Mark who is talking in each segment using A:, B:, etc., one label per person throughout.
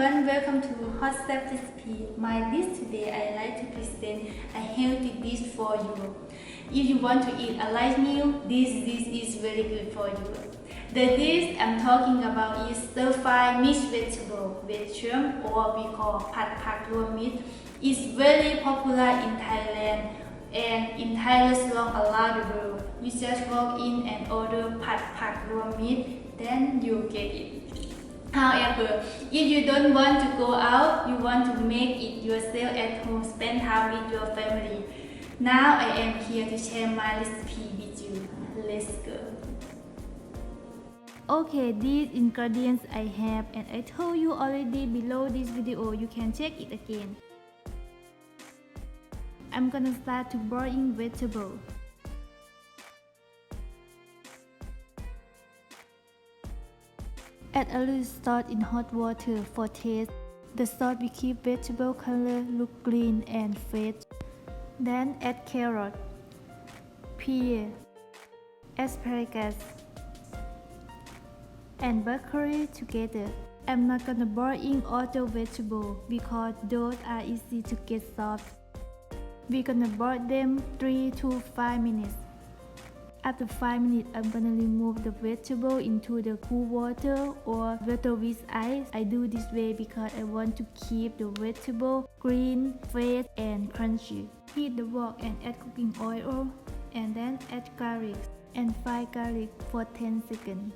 A: everyone, welcome to Hot Step Recipe. My dish today, I like to present a healthy dish for you. If you want to eat a light meal, this dish is very good for you. The dish I'm talking about is stir-fry mixed vegetable with shrimp, or we call Phad Pak Roam Mid. It's very popular in Thailand and in Thai restaurants around the world. You just walk in and order Phad Pak Roam Mid, then you get it. However, if you don't want to go out, you want to make it yourself at home, spend time with your family. Now I am here to share my recipe with you. Let's go. Okay, these ingredients I have, and I told you already below this video, you can check it again. I'm gonna start to boiling vegetable. Add a little salt in hot water for taste. The salt will keep vegetable color look green and fresh. Then add carrot, pear, asparagus, and broccoli together. I'm not gonna boil in all the vegetables because those are easy to get soft. We're gonna boil them 3 to 5 minutes. After 5 minutes, I'm gonna remove the vegetable into the cool water or water with ice. I do this way because I want to keep the vegetable green, fresh, and crunchy. Heat the wok and add cooking oil, and then add garlic and fry garlic for 10 seconds.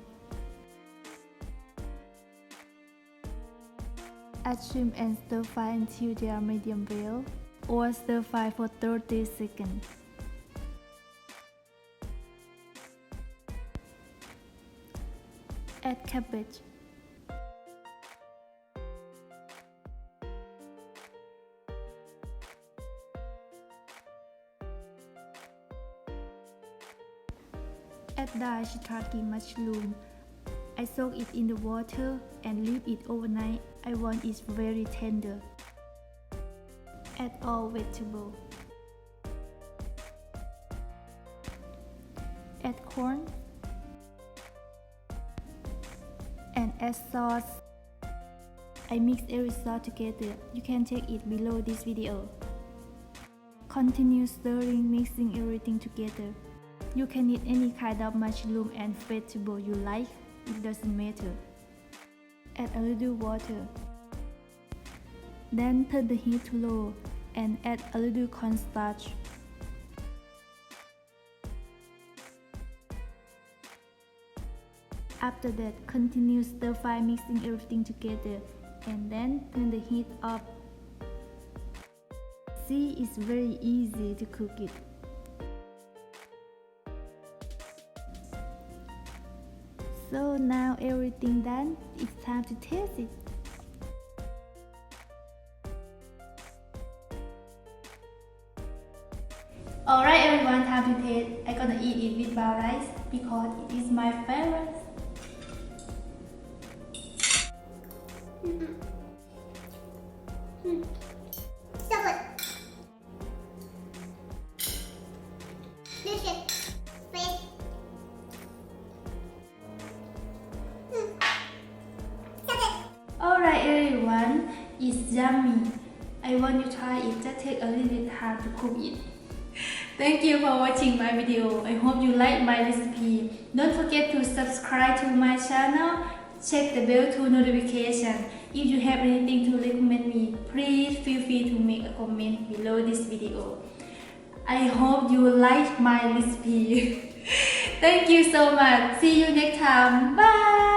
A: Add shrimp and stir fry until they are medium well, or stir fry for 30 seconds. Add cabbage. Add dried shiitake mushroom. I soak it in the water and leave it overnight. I want it very tender. Add all vegetables. Add corn. And add sauce. I mix every sauce together. You can check it below this video. Continue stirring, mixing everything together. You can eat any kind of mushroom and vegetable you like. It doesn't matter. Add a little water. Then turn the heat to low and add a little cornstarch. After that, continue stir fry, mixing everything together, and then turn the heat up. See, it's very easy to cook it. So now everything done, it's time to taste it. Alright everyone, time to taste. I'm gonna eat it with brown rice because it is my favorite.
B: So good. Delicious. Fresh. So good.
A: Alright everyone, it's yummy. I want you to try it, just take a little bit time to cook it. Thank you for watching my video. I hope you like my recipe. Don't forget to subscribe to my channel. Check the bell to notification. If you have anything to recommend me, please feel free to make a comment below this video. I hope you like my recipe. Thank you so much. See you next time. Bye.